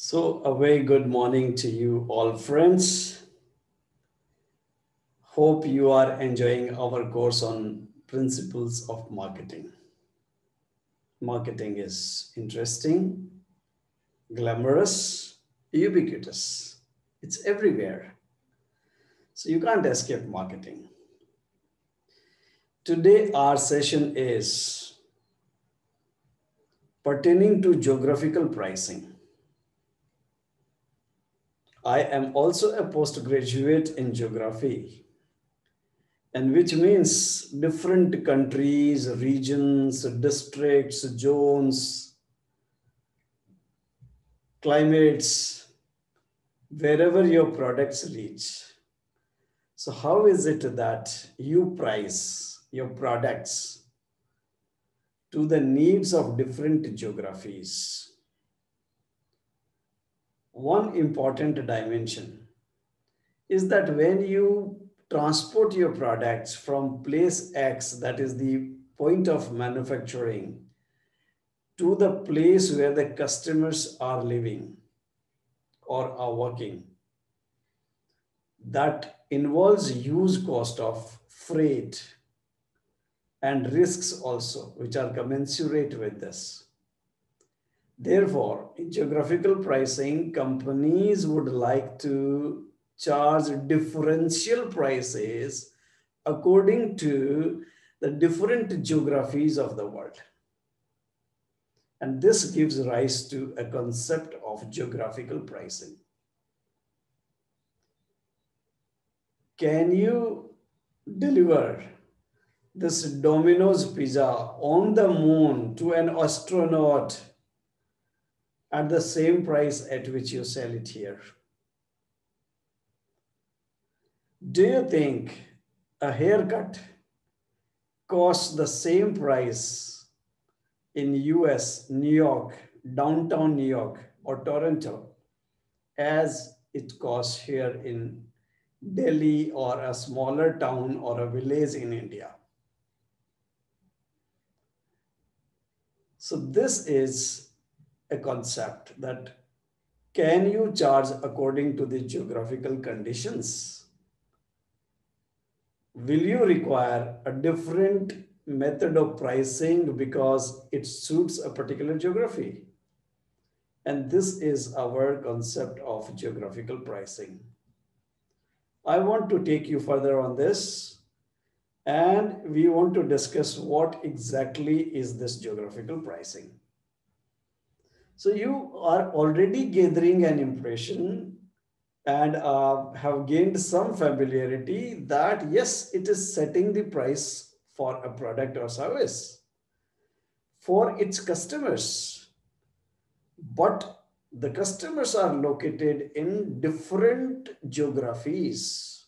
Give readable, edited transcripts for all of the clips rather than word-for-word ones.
So, a very good morning to you all, friends. Hope you are enjoying our course on principles of marketing. Marketing is interesting, glamorous, ubiquitous. It's everywhere. So, you can't escape marketing. Today, our session is pertaining to geographical pricing. I am also a postgraduate in geography, and which means different countries, regions, districts, zones, climates, wherever your products reach. So, how is it that you price your products to the needs of different geographies? One important dimension is that when you transport your products from place X, that is the point of manufacturing, to the place where the customers are living or are working, that involves huge cost of freight and risks also, which are commensurate with this. Therefore, in geographical pricing, companies would like to charge differential prices according to the different geographies of the world. And this gives rise to a concept of geographical pricing. Can you deliver this Domino's pizza on the moon to an astronaut at the same price at which you sell it here? Do you think a haircut costs the same price in US, New York, downtown New York, or Toronto as it costs here in Delhi or a smaller town or a village in India? So this is a concept that can you charge according to the geographical conditions? Will you require a different method of pricing because it suits a particular geography? And this is our concept of geographical pricing. I want to take you further on this, and we want to discuss what exactly is this geographical pricing. So you are already gathering an impression and have gained some familiarity that yes, it is setting the price for a product or service for its customers. But the customers are located in different geographies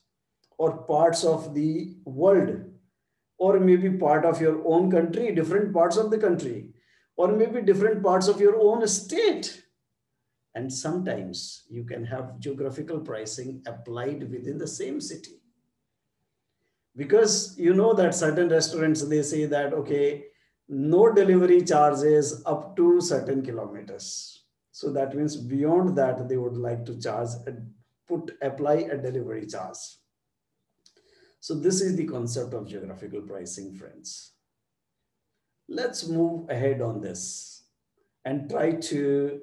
or parts of the world, or maybe part of your own country, different parts of the country, or maybe different parts of your own state. And sometimes you can have geographical pricing applied within the same city. Because you know that certain restaurants, they say that, okay, no delivery charges up to certain kilometers. So that means beyond that, they would like to charge, apply a delivery charge. So this is the concept of geographical pricing, friends. Let's move ahead on this and try to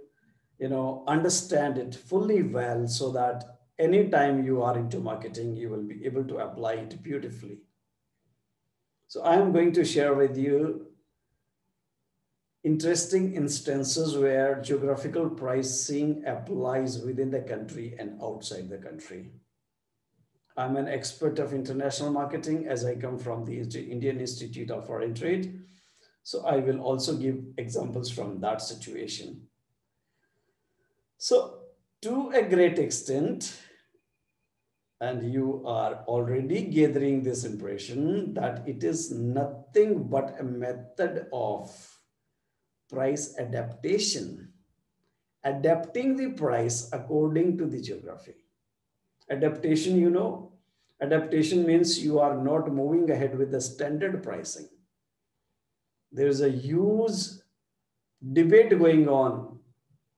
understand it fully well so that anytime you are into marketing, you will be able to apply it beautifully. So I am going to share with you interesting instances where geographical pricing applies within the country and outside the country. I'm an expert of international marketing as I come from the Indian Institute of Foreign Trade. So I will also give examples from that situation. So to a great extent, and you are already gathering this impression that it is nothing but a method of price adaptation, adapting the price according to the geography. Adaptation, adaptation means you are not moving ahead with the standard pricing. There is a huge debate going on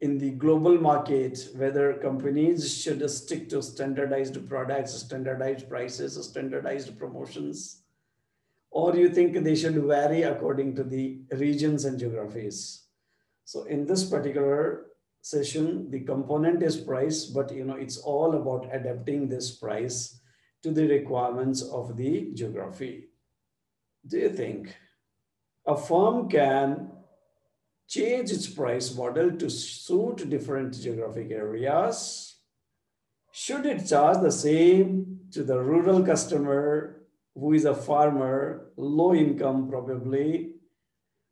in the global market, whether companies should stick to standardized products, standardized prices, standardized promotions, or you think they should vary according to the regions and geographies. So in this particular session, the component is price, but it's all about adapting this price to the requirements of the geography. Do you think a firm can change its price model to suit different geographic areas? Should it charge the same to the rural customer who is a farmer, low income probably,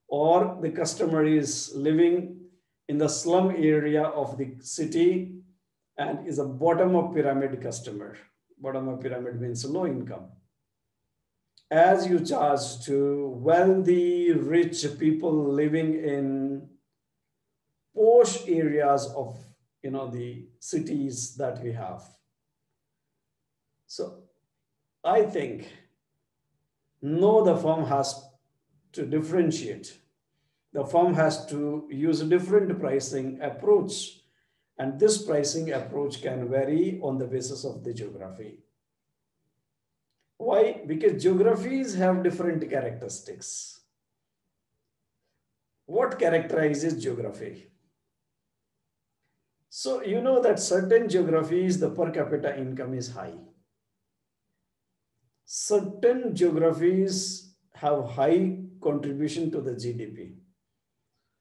or the customer is living in the slum area of the city and is a bottom of pyramid customer? Bottom of pyramid means low income. As you charge to wealthy, rich people living in posh areas of the cities that we have. So I think no, the firm has to differentiate. The firm has to use a different pricing approach, and this pricing approach can vary on the basis of the geography. Why? Because geographies have different characteristics. What characterizes geography? So you know that certain geographies, the per capita income is high. Certain geographies have high contribution to the GDP.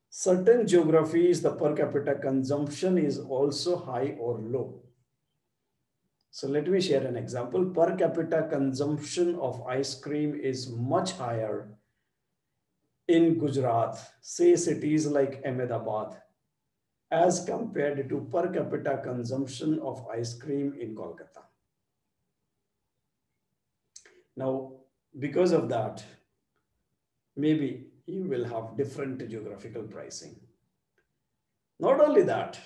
Certain geographies, the per capita consumption is also high or low. So let me share an example. Per capita consumption of ice cream is much higher in Gujarat, say cities like Ahmedabad, as compared to per capita consumption of ice cream in Kolkata. Now, because of that, maybe you will have different geographical pricing. Not only that,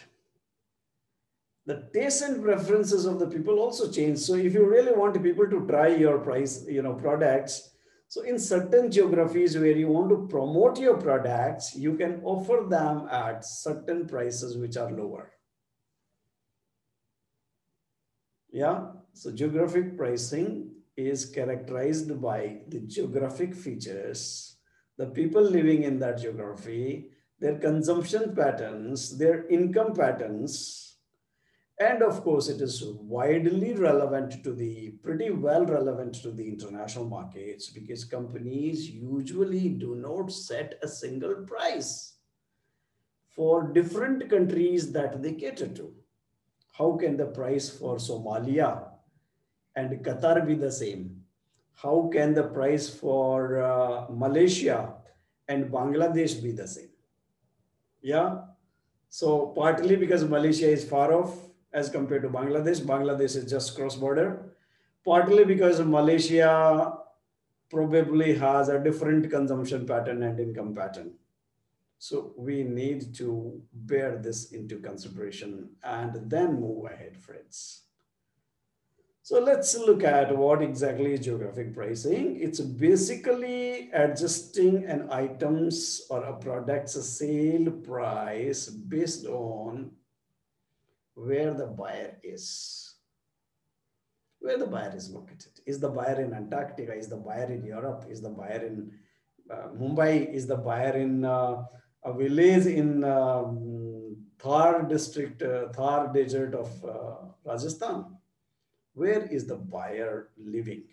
the taste and preferences of the people also change. So if you really want people to try your products, so in certain geographies where you want to promote your products, you can offer them at certain prices which are lower. Yeah, so geographic pricing is characterized by the geographic features, the people living in that geography, their consumption patterns, their income patterns, and of course, it is widely relevant to pretty well relevant to the international markets, because companies usually do not set a single price for different countries that they cater to. How can the price for Somalia and Qatar be the same? How can the price for Malaysia and Bangladesh be the same? Yeah. So partly because Malaysia is far off as compared to Bangladesh. Bangladesh is just cross border. Partly because Malaysia probably has a different consumption pattern and income pattern. So we need to bear this into consideration and then move ahead, friends. So let's look at what exactly is geographic pricing. It's basically adjusting an item's or a product's sale price based on where the buyer is. Where the buyer is located. Is the buyer in Antarctica? Is the buyer in Europe? Is the buyer in Mumbai? Is the buyer in a village in Thar district, Thar desert of Rajasthan? Where is the buyer living?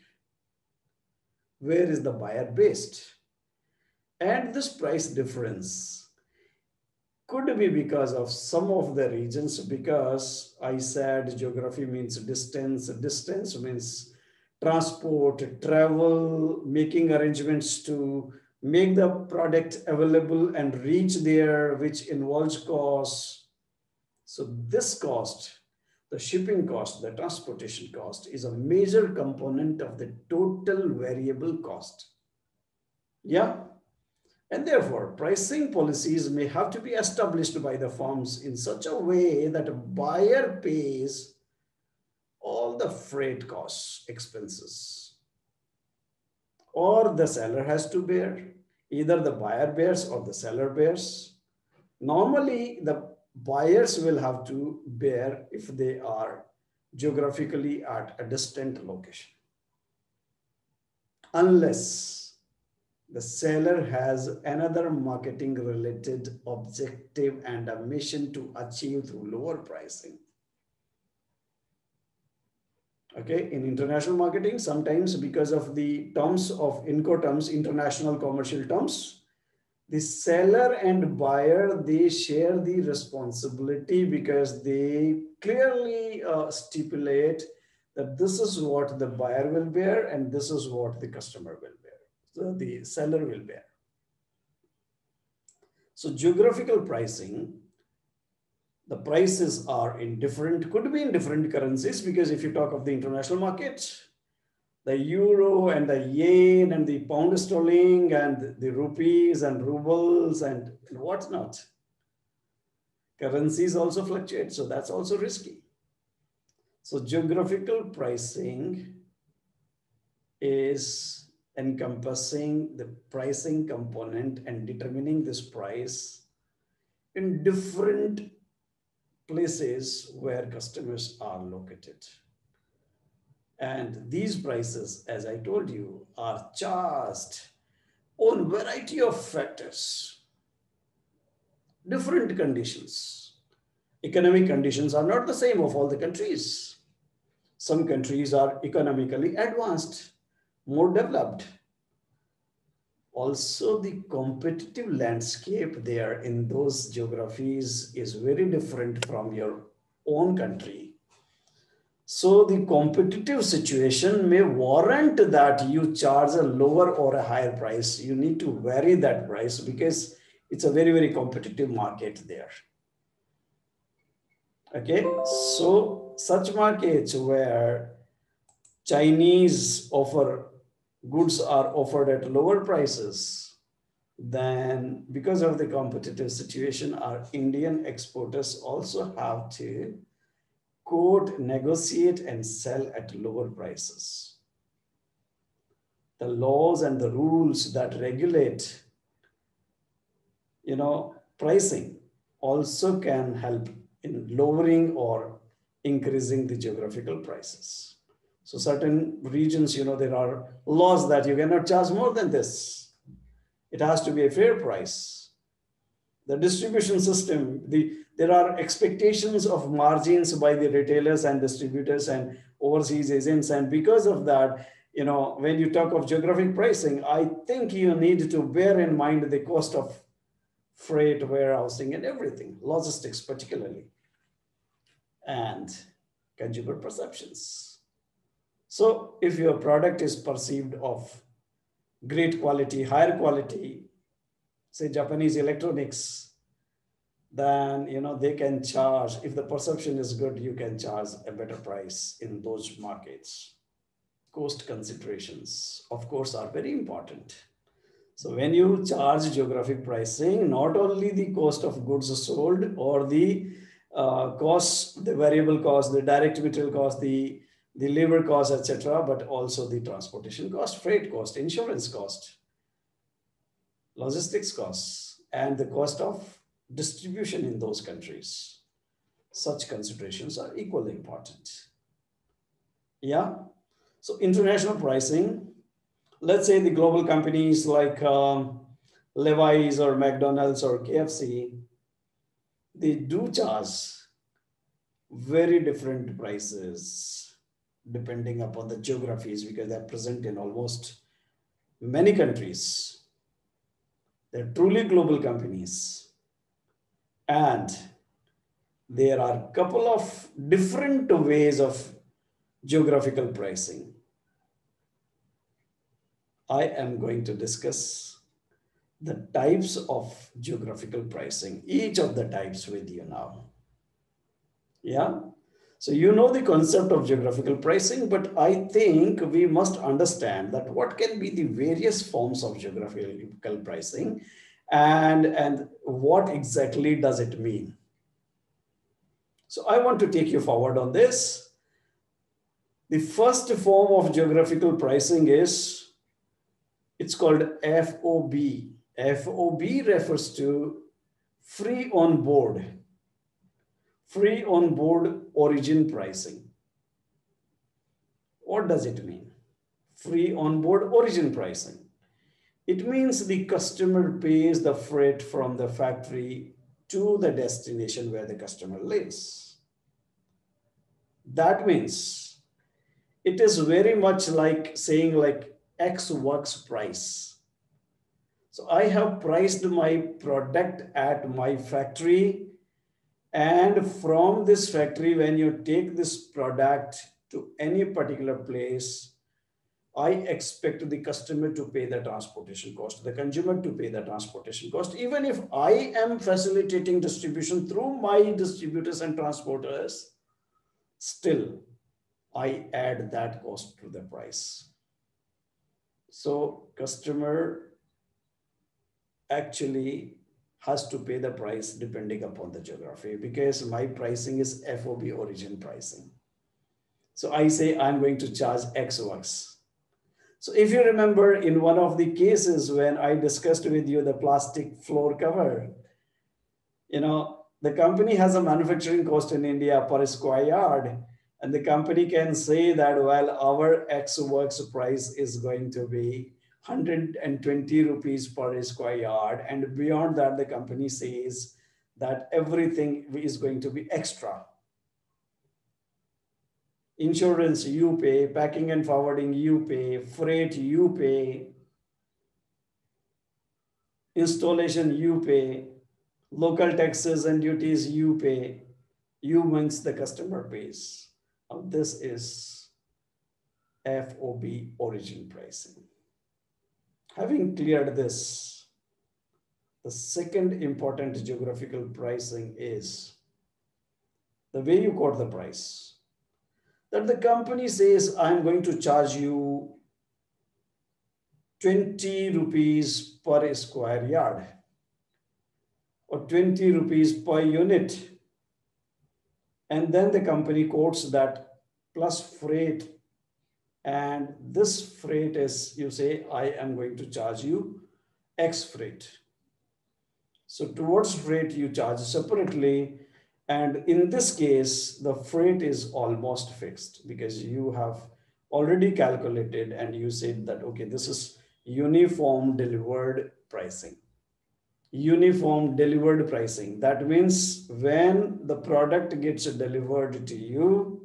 Where is the buyer based? And this price difference could be because of some of the regions, because I said geography means distance. Distance means transport, travel, making arrangements to make the product available and reach there, which involves costs. So this cost, the shipping cost, the transportation cost, is a major component of the total variable cost. Yeah. And therefore, pricing policies may have to be established by the firms in such a way that a buyer pays all the freight costs, expenses, or the seller has to bear. Either the buyer bears or the seller bears. Normally, the buyers will have to bear if they are geographically at a distant location. Unless the seller has another marketing related objective and a mission to achieve through lower pricing. Okay, in international marketing, sometimes because of the terms of Incoterms, international commercial terms, the seller and buyer, they share the responsibility because they clearly stipulate that this is what the buyer will bear and this is what the customer will bear. So the seller will bear. So geographical pricing, the prices are in different, could be in different currencies, because if you talk of the international market, the euro and the yen and the pound sterling and the rupees and rubles and whatnot. Currencies also fluctuate, so that's also risky. So geographical pricing is encompassing the pricing component and determining this price in different places where customers are located. And these prices, as I told you, are charged on variety of factors, different conditions. Economic conditions are not the same of all the countries. Some countries are economically advanced, more developed. Also, the competitive landscape there in those geographies is very different from your own country. So the competitive situation may warrant that you charge a lower or a higher price. You need to vary that price because it's a very, very competitive market there. Okay, so such markets where Chinese goods are offered at lower prices, then because of the competitive situation, our Indian exporters also have to quote, negotiate and sell at lower prices. The laws and the rules that regulate, pricing also can help in lowering or increasing the geographical prices. So certain regions, there are laws that you cannot charge more than this. It has to be a fair price. The distribution system, there are expectations of margins by the retailers and distributors and overseas agents. And because of that, when you talk of geographic pricing, I think you need to bear in mind the cost of freight, warehousing, and everything, logistics particularly, and consumer perceptions. So if your product is perceived of great quality, higher quality, say Japanese electronics, then they can charge, if the perception is good, you can charge a better price in those markets. Cost considerations, of course, are very important. So when you charge geographic pricing, not only the cost of goods sold or the costs, the variable cost, the direct material cost, the labor cost, etc., but also the transportation cost, freight cost, insurance cost, logistics costs, and the cost of distribution in those countries. Such considerations are equally important. Yeah. So international pricing, let's say the global companies like Levi's or McDonald's or KFC, they do charge very different prices depending upon the geographies, because they're present in almost many countries. They're truly global companies. And there are a couple of different ways of geographical pricing. I am going to discuss the types of geographical pricing, each of the types with you now. Yeah. So you know the concept of geographical pricing, but I think we must understand that what can be the various forms of geographical pricing and what exactly does it mean. So I want to take you forward on this. The first form of geographical pricing it's called FOB. FOB refers to free on board. Free on board origin pricing. What does it mean? Free on board origin pricing. It means the customer pays the freight from the factory to the destination where the customer lives. That means it is very much like saying like X works price. So I have priced my product at my factory, and from this factory, when you take this product to any particular place, I expect the customer to pay the transportation cost, the consumer to pay the transportation cost. Even if I am facilitating distribution through my distributors and transporters, still I add that cost to the price. So customer actually has to pay the price depending upon the geography, because my pricing is FOB origin pricing. So I say I'm going to charge X works. So if you remember in one of the cases when I discussed with you the plastic floor cover, the company has a manufacturing cost in India per square yard, and the company can say that, well, our X works price is going to be 120 rupees per square yard. And beyond that, the company says that everything is going to be extra. Insurance, you pay. Packing and forwarding, you pay. Freight, you pay. Installation, you pay. Local taxes and duties, you pay. You means the customer pays. Now, this is FOB origin pricing. Having cleared this, the second important geographical pricing is the way you quote the price. That the company says, I'm going to charge you 20 rupees per square yard or 20 rupees per unit. And then the company quotes that plus freight. And this freight is, you say, I am going to charge you X freight. So towards freight, you charge separately. And in this case, the freight is almost fixed because you have already calculated and you said that, okay, this is uniform delivered pricing. Uniform delivered pricing. That means when the product gets delivered to you,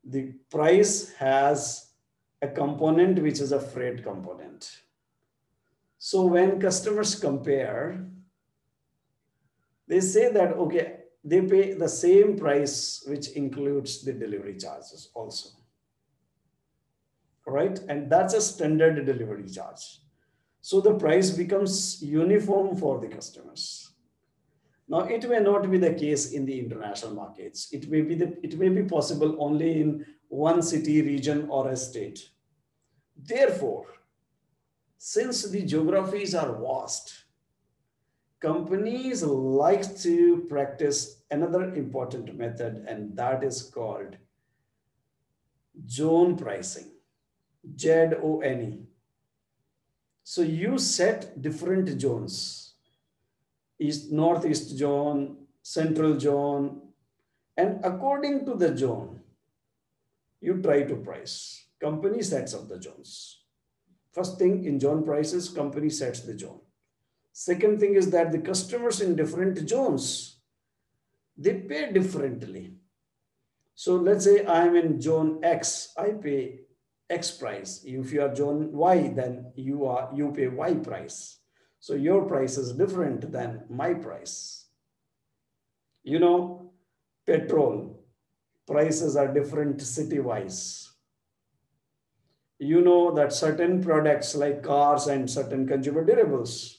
the price has a component which is a freight component. So when customers compare, they say that, okay, they pay the same price, which includes the delivery charges also. Right? And that's a standard delivery charge. So the price becomes uniform for the customers. Now, it may not be the case in the international markets. It may be possible only in one city, region, or a state. Therefore, since the geographies are vast, companies like to practice another important method, and that is called zone pricing, ZONE. So you set different zones. Northeast zone, central zone, and according to the zone, you try to price. Company sets up the zones. First thing in zone prices, company sets the zone. Second thing is that the customers in different zones, they pay differently. So let's say I'm in zone X, I pay X price. If you are zone Y, then you pay Y price. So your price is different than my price. Petrol prices are different city-wise. You know that certain products like cars and certain consumer durables,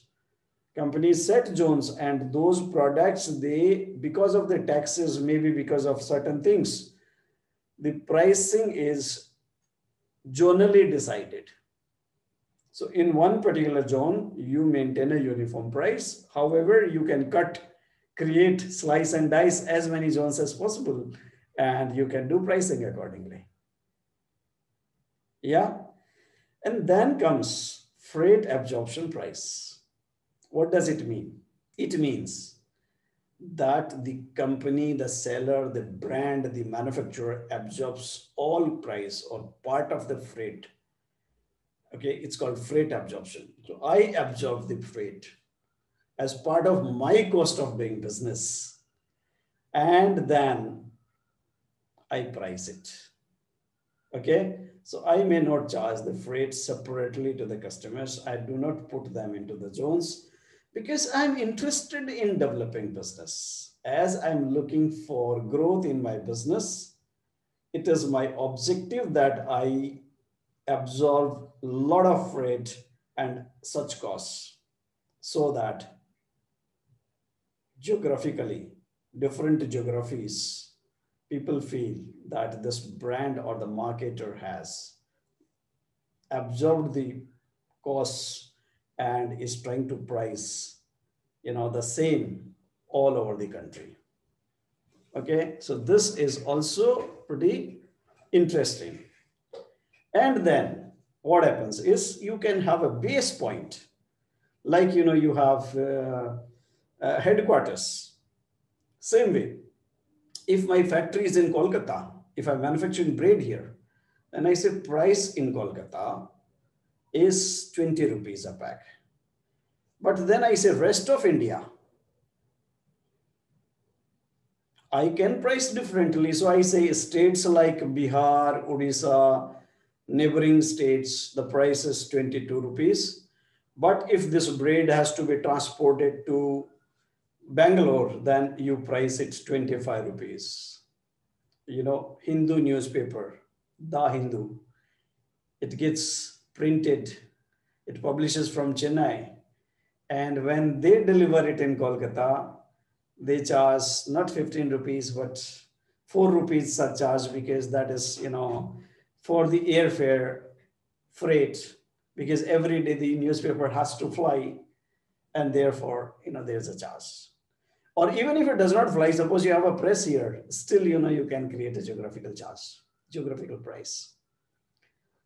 companies set zones, and those products, because of the taxes, maybe because of certain things, the pricing is zonally decided. So in one particular zone, you maintain a uniform price. However, you can create, slice and dice as many zones as possible, and you can do pricing accordingly. Yeah. And then comes freight absorption price. What does it mean? It means that the company, the seller, the brand, the manufacturer absorbs all price or part of the freight. Okay, it's called freight absorption. So I absorb the freight as part of my cost of doing business, and then I price it. Okay, so I may not charge the freight separately to the customers. I do not put them into the zones because I'm interested in developing business. As I'm looking for growth in my business, it is my objective that I absorb a lot of freight and such costs so that geographically, different geographies, people feel that this brand or the marketer has absorbed the costs and is trying to price, the same all over the country. Okay, so this is also pretty interesting. And then what happens is you can have a base point, like you have headquarters. Same way, if my factory is in Kolkata, if I'm manufacturing bread here, and I say price in Kolkata is 20 rupees a pack. But then I say rest of India, I can price differently. So I say states like Bihar, Odisha, neighboring states, the price is 22 rupees. But if this bread has to be transported to Bangalore, then you price it 25 rupees. Hindu newspaper, The Hindu, it gets printed, it publishes from Chennai. And when they deliver it in Kolkata, they charge not 15 rupees, but 4 rupees are charged because that is, for the airfare freight, because every day the newspaper has to fly and therefore, there's a charge. Or even if it does not fly, suppose you have a press here, still, you can create a geographical charge, geographical price.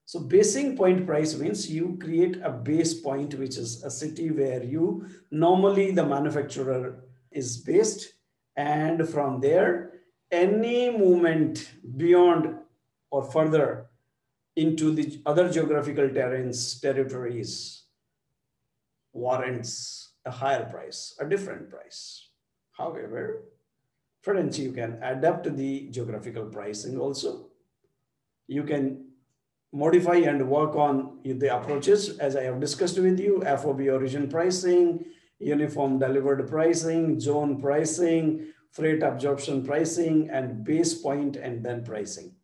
So basing point price means you create a base point, which is a city where you normally the manufacturer is based. And from there, any movement beyond or further into the other geographical territories warrants a higher price, a different price. However, friends, you can adapt the geographical pricing also. You can modify and work on the approaches as I have discussed with you: FOB origin pricing, uniform delivered pricing, zone pricing, freight absorption pricing, and base point and then pricing.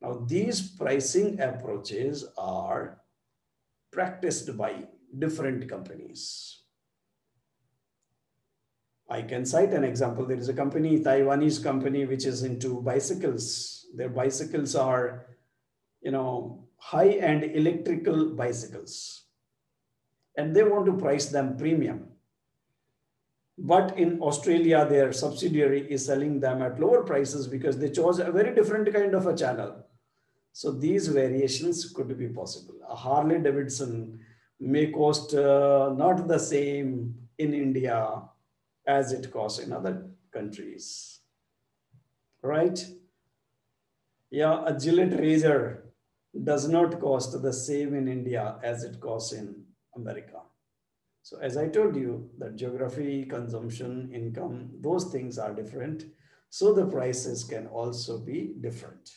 Now, these pricing approaches are practiced by different companies. I can cite an example. There is a company, Taiwanese company, which is into bicycles. Their bicycles are, high-end electrical bicycles, and they want to price them premium. But in Australia, their subsidiary is selling them at lower prices because they chose a very different kind of a channel. So these variations could be possible. A Harley Davidson may cost not the same in India as it costs in other countries, right? Yeah, a Gillette razor does not cost the same in India as it costs in America. So as I told you, that geography, consumption, income, those things are different. So the prices can also be different.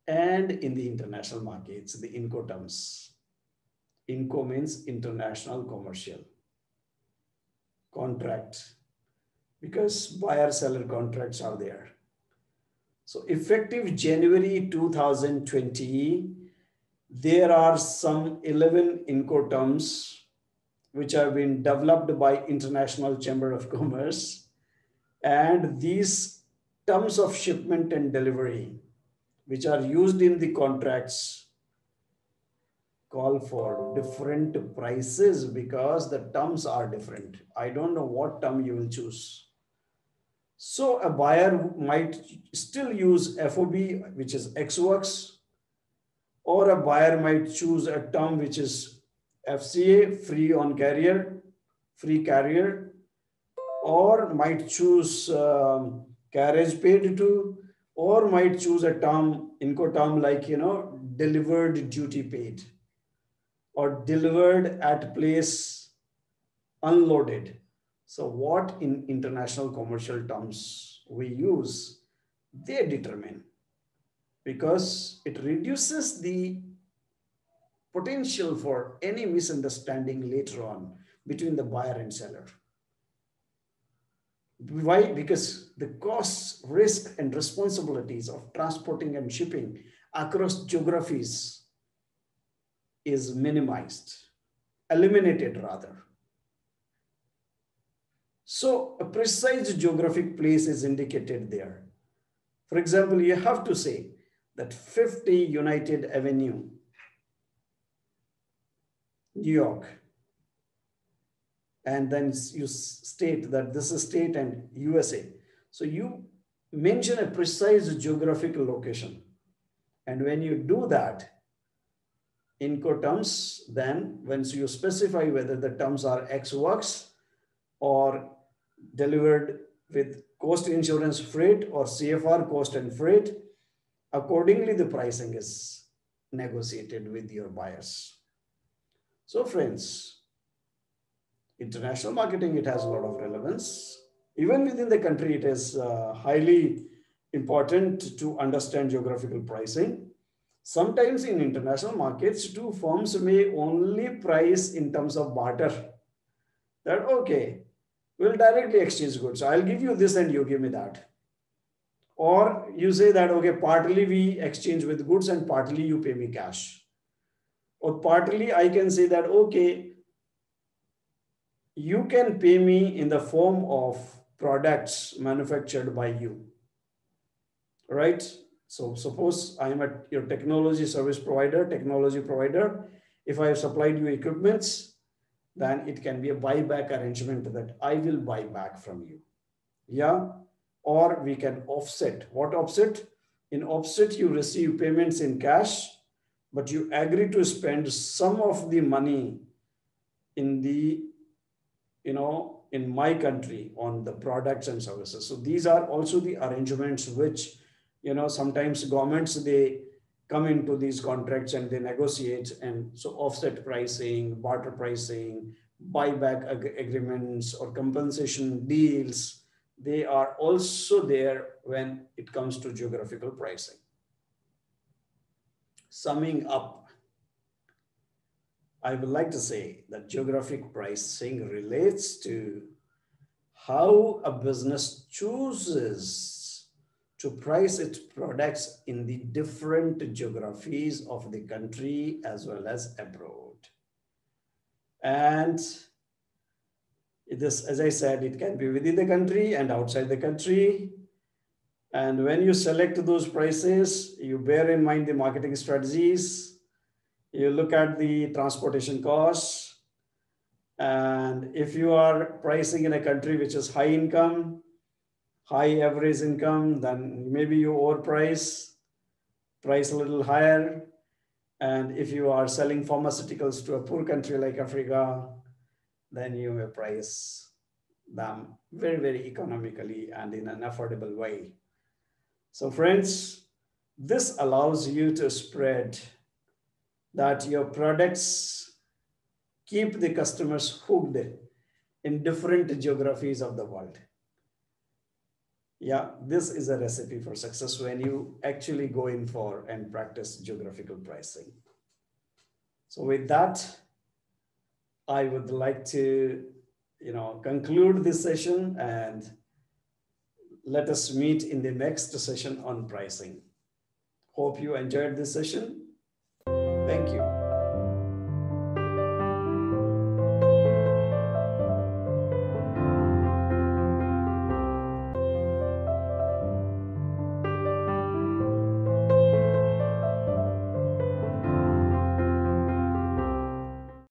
And in the international markets, the Incoterms. Inco means international commercial contract, because buyer-seller contracts are there. So effective January 2020, there are some 11 Incoterms which have been developed by International Chamber of Commerce. And these terms of shipment and delivery, which are used in the contracts, call for different prices because the terms are different. I don't know what term you will choose. So a buyer might still use FOB, which is Ex Works, or a buyer might choose a term which is FCA, free on carrier, free carrier, or might choose carriage paid to, or might choose a term, Incoterm, like, delivered duty paid, or delivered at place unloaded. So what in international commercial terms we use, they determine, because it reduces the potential for any misunderstanding later on between the buyer and seller. Why? Because the costs, risk, and responsibilities of transporting and shipping across geographies is minimized, eliminated rather. So a precise geographic place is indicated there. For example, you have to say that 50 United Avenue, New York, and then you state that this is state and USA. So you mention a precise geographical location. And when you do that in terms, then once you specify whether the terms are X works or delivered with cost insurance freight or CFR cost and freight, accordingly the pricing is negotiated with your buyers. So friends, international marketing, it has a lot of relevance. Even within the country, it is highly important to understand geographical pricing. Sometimes in international markets, two firms may only price in terms of barter. That, okay, we'll directly exchange goods. I'll give you this and you give me that. Or you say that, okay, partly we exchange with goods and partly you pay me cash. Or partly I can say that, okay, you can pay me in the form of products manufactured by you, right? So suppose I am your technology service provider, technology provider. If I have supplied you equipments, then it can be a buyback arrangement that I will buy back from you. Yeah. Or we can offset. What offset? In offset, you receive payments in cash, but you agree to spend some of the money in the, in my country on the products and services. So these are also the arrangements which, sometimes governments, they come into these contracts and they negotiate. And so offset pricing, barter pricing, buyback agreements or compensation deals, they are also there when it comes to geographical pricing. Summing up, I would like to say that geographic pricing relates to how a business chooses to price its products in the different geographies of the country as well as abroad. And this, as I said, it can be within the country and outside the country. And when you select those prices, you bear in mind the marketing strategies. You look at the transportation costs. And if you are pricing in a country which is high income, high average income, then maybe you overprice, price a little higher. And if you are selling pharmaceuticals to a poor country like Africa, then you may price them very, very economically and in an affordable way. So friends, this allows you to spread that your products keep the customers hooked in different geographies of the world. Yeah, this is a recipe for success when you actually go in for and practice geographical pricing. So with that, I would like to, conclude this session, and let us meet in the next session on pricing. Hope you enjoyed this session. Thank you.